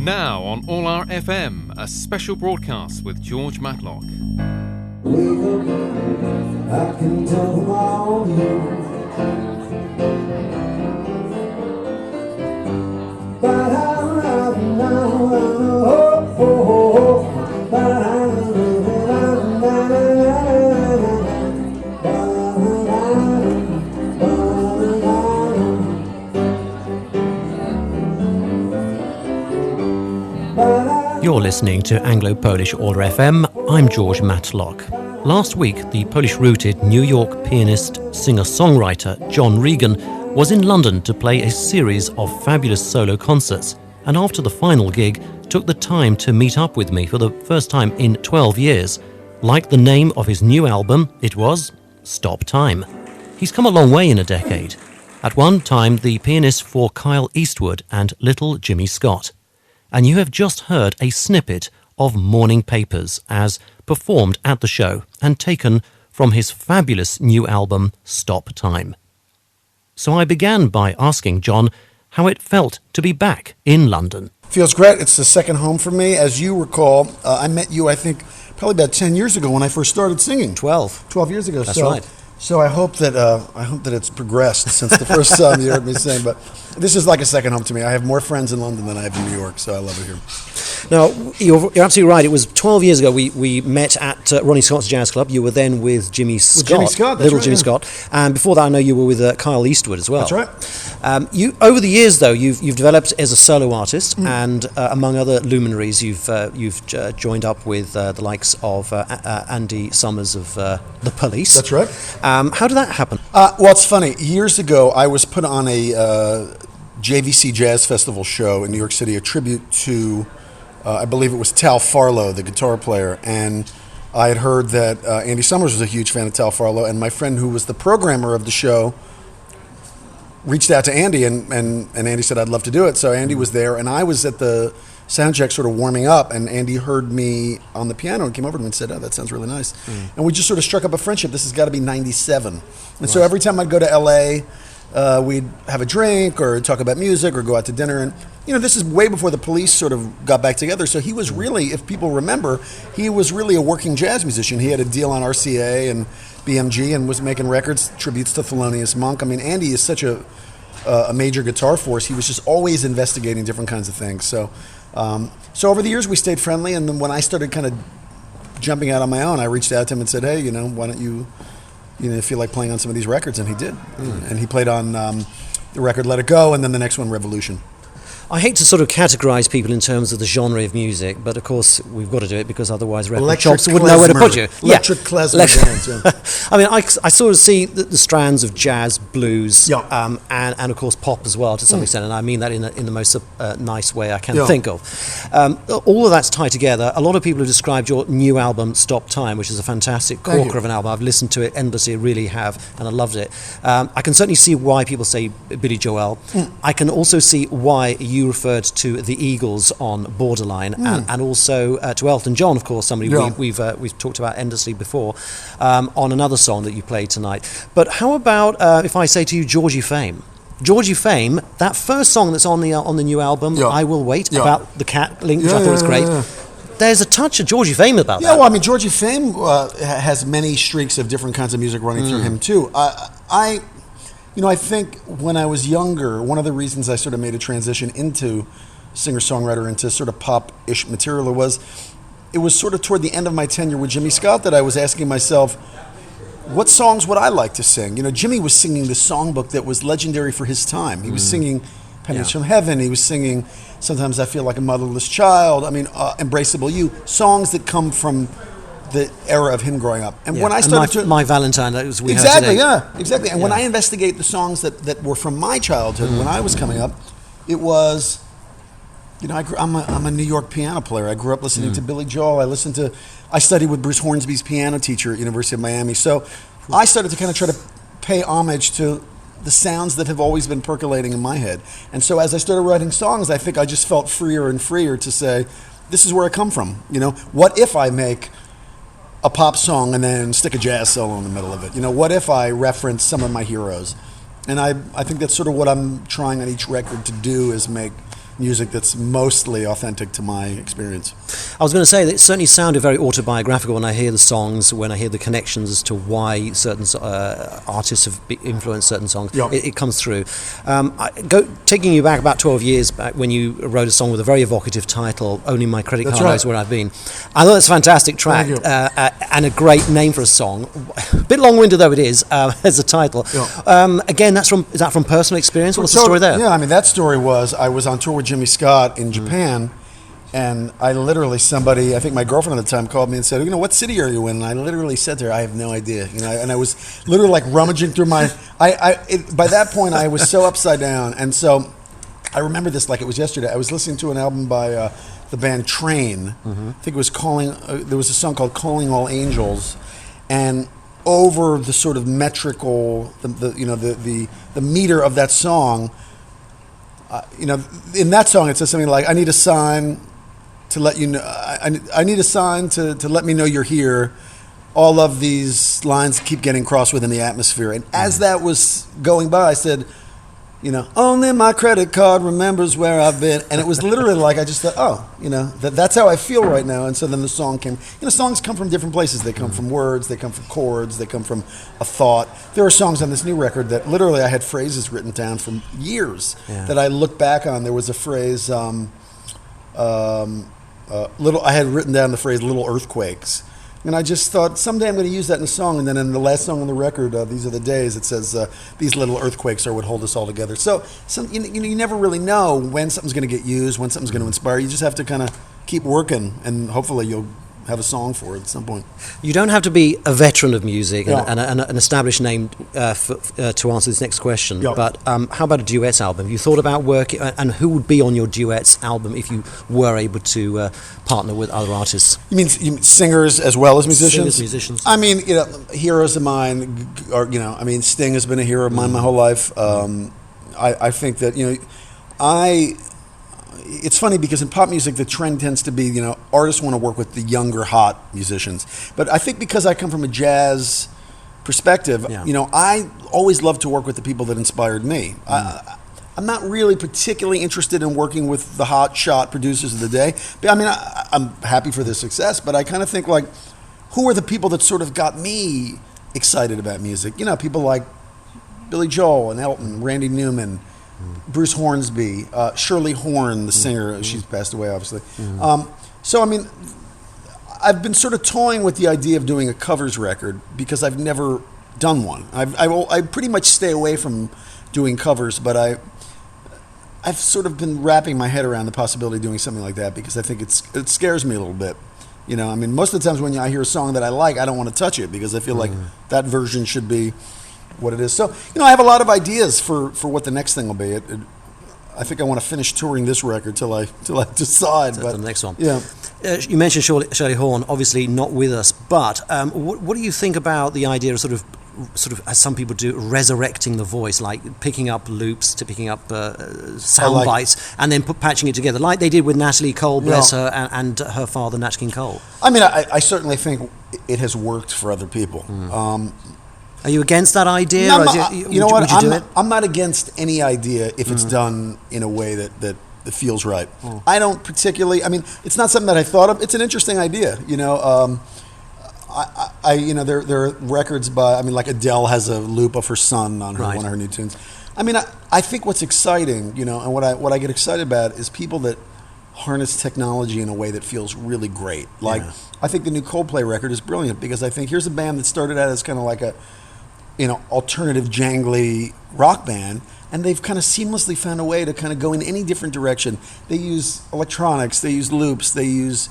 Now on All Our FM, a special broadcast with George Matlock. Wake up, I can tell them all you. You're listening to Anglo-Polish All FM. I'm George Matlock. Last week, the Polish-rooted New York pianist, singer-songwriter Jon Regen was in London to play a series of fabulous solo concerts, and after the final gig, took the time to meet up with me for the first time in 12 years. Like the name of his new album, it was Stop Time. He's come a long way in a decade. At one time, the pianist for Kyle Eastwood and Little Jimmy Scott. And you have just heard a snippet of Morning Papers as performed at the show and taken from his fabulous new album, Stop Time. So I began by asking Jon how it felt to be back in London. Feels great. It's the second home for me. As you recall, I met you, I think, probably about 10 years ago when I first started singing. 12 years ago. That's right. So I hope that it's progressed since the first time you heard me sing. But this is like a second home to me. I have more friends in London than I have in New York, so I love it here. Now, you're absolutely right. It was 12 years ago we met at Ronnie Scott's Jazz Club. You were then with Jimmy Scott. Jimmy Scott, that's Little right, Jimmy yeah. Scott. And before that, I know you were with Kyle Eastwood as well. That's right. You over the years, though, you've developed as a solo artist, and among other luminaries, you've joined up with the likes of Andy Summers of The Police. That's right. How did that happen? Well, it's funny. Years ago, I was put on a JVC Jazz Festival show in New York City, a tribute to, I believe it was Tal Farlow, the guitar player, and I had heard that Andy Summers was a huge fan of Tal Farlow, and my friend who was the programmer of the show reached out to Andy, and Andy said, I'd love to do it. So Andy was there, and I was at the sound check sort of warming up, and Andy heard me on the piano and came over to me and said, oh, that sounds really nice. And we just sort of struck up a friendship. This has got to be 97. And so every time I'd go to L.A., we'd have a drink or talk about music or go out to dinner. And, this is way before the Police sort of got back together. So he was really, if people remember, he was really a working jazz musician. He had a deal on RCA and BMG and was making records, tributes to Thelonious Monk. I mean, Andy is such a major guitar force. He was just always investigating different kinds of things. So over the years, we stayed friendly. And then when I started kind of jumping out on my own, I reached out to him and said, hey, why don't you feel like playing on some of these records? And he did. And he played on the record Let It Go, and then the next one, Revolution. I hate to sort of categorise people in terms of the genre of music, but of course we've got to do it because otherwise record shops wouldn't know where to put you. Electric klezmer dance, yeah. I mean, I sort of see the strands of jazz, blues, and of course pop as well to some extent, and I mean that in the most nice way I can think of. All of that's tied together. A lot of people have described your new album, Stop Time, which is a fantastic corker of an album. I've listened to it endlessly, really have, and I loved it. I can certainly see why people say Billy Joel. I can also see why you referred to the Eagles on Borderline, and also to Elton John, of course, somebody we've talked about endlessly before, on another song that you played tonight. But how about if I say to you Georgie Fame? Georgie Fame, that first song that's on the new album, I Will Wait, about the cat link, which I thought was great. There's a touch of Georgie Fame about that. Yeah, well, I mean, Georgie Fame has many streaks of different kinds of music running through him, too. I think when I was younger, one of the reasons I sort of made a transition into singer-songwriter, into sort of pop-ish material it was sort of toward the end of my tenure with Jimmy Scott that I was asking myself, what songs would I like to sing? Jimmy was singing the songbook that was legendary for his time. He was singing Pennies from Heaven. He was singing Sometimes I Feel Like a Motherless Child. I mean, Embraceable You. Songs that come from the era of him growing up. And when I started My Valentine, that was exactly. And when I investigate the songs that were from my childhood when I was coming up, it was, I'm a New York piano player. I grew up listening to Billy Joel. I studied with Bruce Hornsby's piano teacher at University of Miami. So I started to kind of try to pay homage to the sounds that have always been percolating in my head. And so as I started writing songs, I think I just felt freer and freer to say, this is where I come from. What if I make a pop song and then stick a jazz solo in the middle of it? What if I reference some of my heroes? And I think that's sort of what I'm trying on each record to do, is make music that's mostly authentic to my experience. I was going to say that it certainly sounded very autobiographical when I hear the songs, when I hear the connections as to why certain artists have influenced certain songs. Yeah. It comes through. Taking you back about 12 years back when you wrote a song with a very evocative title, Only My Credit Card Knows Where I've Been. I thought it's a fantastic track and a great name for a song. A bit long-winded though it is as a title. Yeah. Again, is that from personal experience? What's the story there? Yeah, I mean, that story was I was on tour with Jimmy Scott in Japan, and I literally, I think my girlfriend at the time called me and said, what city are you in? And I literally said to her, I have no idea. And I was literally like rummaging through by that point, I was so upside down. And so I remember this like it was yesterday. I was listening to an album by the band Train. I think it was there was a song called Calling All Angels, and over the sort of metrical, the meter of that song, in that song it says something like, I need a sign to let you know, I need a sign to let me know you're here. All of these lines keep getting crossed within the atmosphere. And as that was going by, I said, only my credit card remembers where I've been. And it was literally like, I just thought, that's how I feel right now. And so then the song came. Songs come from different places. They come from words, they come from chords, they come from a thought. There are songs on this new record that literally I had phrases written down from years that I look back on. There was a phrase, I had written down the phrase little earthquakes. And I just thought, someday I'm going to use that in a song. And then in the last song on the record, These Are the Days, it says, these little earthquakes are what hold us all together. So you never really know when something's going to get used, when something's going to inspire. You just have to kind of keep working, and hopefully you'll have a song for it at some point. You don't have to be a veteran of music and an established name to answer this next question. Yeah. But how about a duets album? Have you thought about working, and who would be on your duets album if you were able to partner with other artists? You mean singers as well as musicians? Singers, musicians. I mean, heroes of mine are, Sting has been a hero of mine my whole life. I think that, it's funny because in pop music the trend tends to be, artists want to work with the younger hot musicians. But I think because I come from a jazz perspective, I always love to work with the people that inspired me. I'm not really particularly interested in working with the hot shot producers of the day. But I'm happy for their success, but I kind of think like, who are the people that sort of got me excited about music? People like Billy Joel and Elton, Randy Newman, Bruce Hornsby, Shirley Horn, the singer, she's passed away, obviously. I've been sort of toying with the idea of doing a covers record because I've never done one. I pretty much stay away from doing covers, but I've sort of been wrapping my head around the possibility of doing something like that because I think it scares me a little bit. Most of the times when I hear a song that I like, I don't want to touch it because I feel like that version should be what it is. So, I have a lot of ideas for what the next thing will be. I think I want to finish touring this record till I decide. But the next one. Yeah. You mentioned Shirley Horn, obviously not with us, but what do you think about the idea of sort of, as some people do, resurrecting the voice, like picking up loops, to picking up sound bites, and then patching it together, like they did with Natalie Cole, bless her, and her father, Nat King Cole? I certainly think it has worked for other people. Are you against that idea? No, I'm not against any idea if it's done in a way that feels right. I don't particularly. It's not something that I thought of. It's an interesting idea. There are records by. Like Adele has a loop of her son on one of her new tunes. I think what's exciting, and what I get excited about is people that harness technology in a way that feels really great. I think the new Coldplay record is brilliant because I think here's a band that started out as kind of like a alternative jangly rock band, and they've kind of seamlessly found a way to kind of go in any different direction. They use electronics, they use loops, they use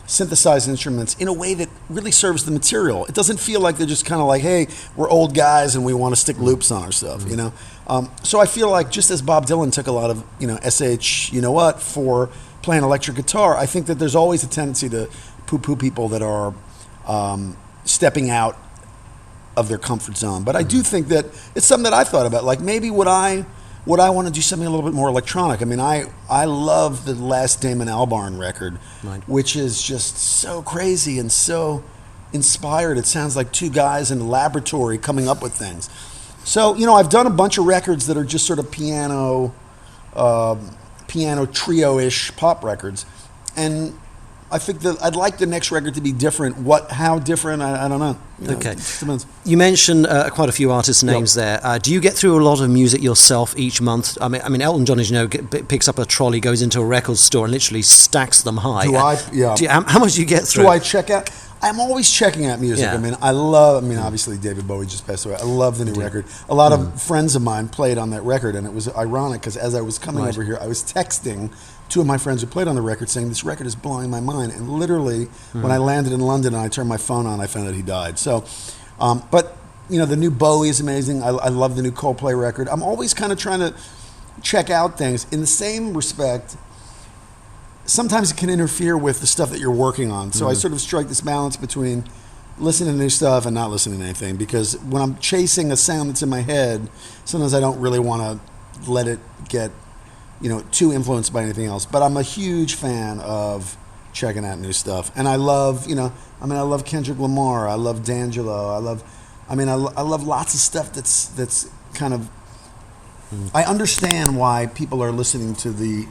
synthesized instruments in a way that really serves the material. It doesn't feel like they're just kind of like, hey, we're old guys and we want to stick loops on our stuff, So I feel like just as Bob Dylan took a lot of, SH, for playing electric guitar, I think that there's always a tendency to poo-poo people that are stepping out of their comfort zone. But I do think that it's something that I thought about. Like maybe would I want to do something a little bit more electronic? I love the last Damon Albarn record, which is just so crazy and so inspired. It sounds like two guys in a laboratory coming up with things. So, I've done a bunch of records that are just sort of piano, piano trio-ish pop records, and I think that I'd like the next record to be different. How different? I don't know. Okay. It just depends. You mentioned quite a few artists' names there. Do you get through a lot of music yourself each month? I mean, Elton John, as you know, picks up a trolley, goes into a record store, and literally stacks them high. How much do you get through? Do I check out? I'm always checking out music. Yeah. Obviously David Bowie just passed away. I love the new record. A lot of friends of mine played on that record, and it was ironic because as I was coming over here, I was texting two of my friends who played on the record saying, this record is blowing my mind. And literally, when I landed in London and I turned my phone on, I found out he died. So, but, the new Bowie is amazing. I love the new Coldplay record. I'm always kind of trying to check out things. In the same respect, sometimes it can interfere with the stuff that you're working on. So I sort of strike this balance between listening to new stuff and not listening to anything. Because when I'm chasing a sound that's in my head, sometimes I don't really want to let it get too influenced by anything else. But I'm a huge fan of checking out new stuff. And I love, I love Kendrick Lamar. I love D'Angelo. I love lots of stuff that's kind of, I understand why people are listening to the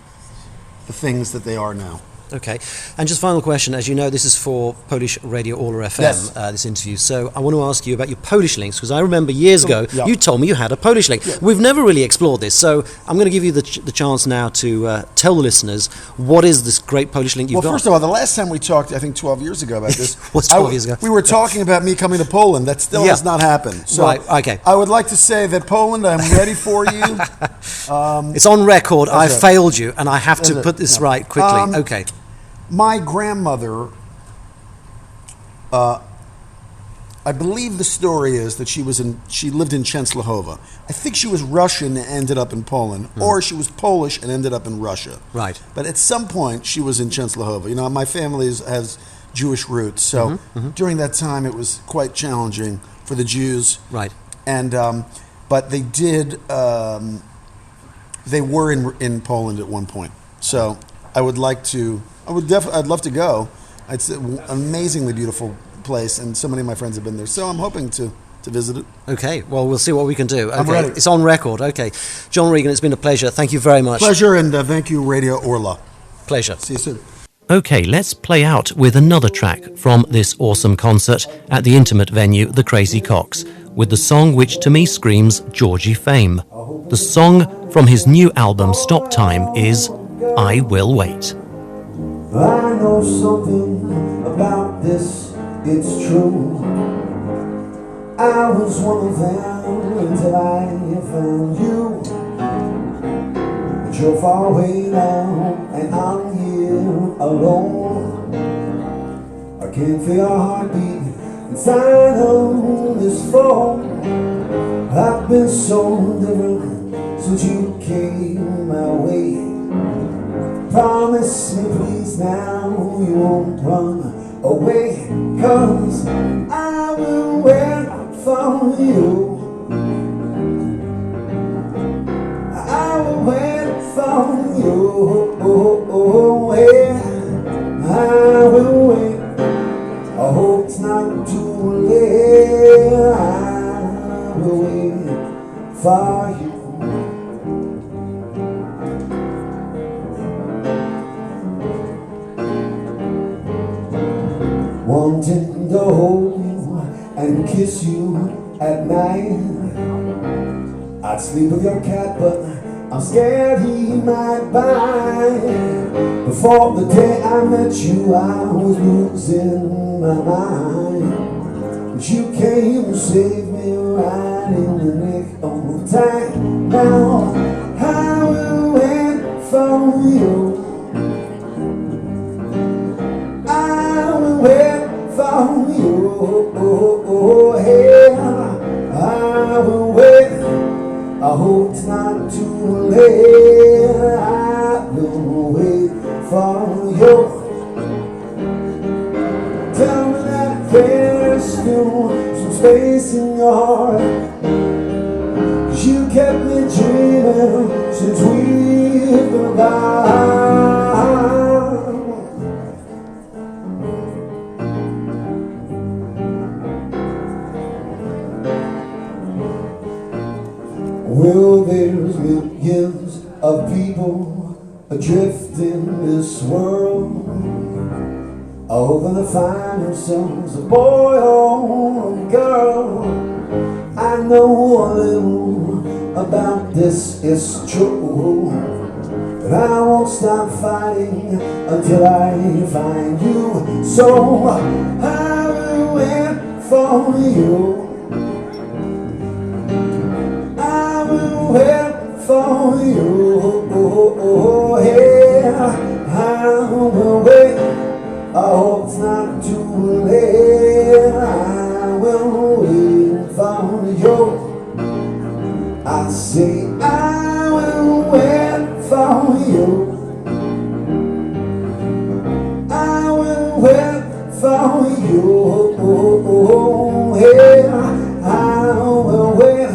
things that they are now. Okay. And just final question, as you know, this is for Polish Radio Orla FM, Yes. this interview. So I want to ask you about your Polish links, because I remember years ago you told me you had a Polish link. Yeah. We've never really explored this, so I'm going to give you the chance now to tell the listeners what is this great Polish link you've got. Well, first of all, the last time we talked, I think 12 years ago about this. Was 12 years ago. We were talking about me coming to Poland. That still has not happened. So right, okay. I would like to say that Poland, I'm ready for you. It's on record. I right. failed you, and I have to put this right quickly. Okay. My grandmother, I believe the story is that she lived in Częstochowa. I think she was Russian and ended up in Poland, or she was Polish and ended up in Russia. Right. But at some point, she was in Częstochowa. My family has Jewish roots, so during that time, it was quite challenging for the Jews. Right. And but they did. They were in Poland at one point. So I would like to. I'd love to go. It's an amazingly beautiful place, and so many of my friends have been there. So I'm hoping to visit it. Okay, well, we'll see what we can do. Okay. I'm ready. It's on record. Okay. Jon Regen, it's been a pleasure. Thank you very much. Pleasure, and thank you, Radio Orla. Pleasure. See you soon. Okay, let's play out with another track from this awesome concert at the intimate venue, the Crazy Cocks, with the song which to me screams Georgie fame. The song from his new album, Stop Time, is I Will Wait. I know something about this, it's true. I was one of them until I found you. But you're far away now, and I'm here alone. I can't feel your heartbeat inside of this phone. I've been so different since you came my way. Promise me please now you won't run away, 'cause I will wait for you. I will wait for you. I will wait. I hope it's not too late. I will wait for you. Wanting to hold you and kiss you at night. I'd sleep with your cat, but I'm scared he might bite. Before the day I met you, I was losing my mind. But you came to save me right in the nick of time. Now I will wait for you. I will wait for you, yeah. I will wait. I hope it's not too late. I will wait for you. Tell me that there's still some space in your heart, 'cause you kept me dreaming since we've been apart. Well, there's millions of people gift in this world. Hoping to find yourselves a boy or a girl. I know a little about this, is true, but I won't stop fighting until I find you. So I will wait for you. I will wait for you. Oh, yeah, I will wait. I hope it's not too late. I will wait for you. I say I will wait for you. I will wait for you. Yeah, I will wait.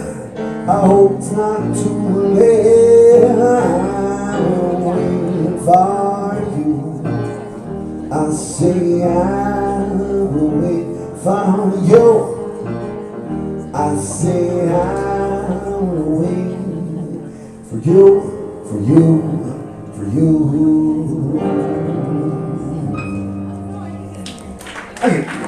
I hope it's not too late. I will wait for you. I say I will wait for you. I say I will wait for you, for you, for you. Thank you.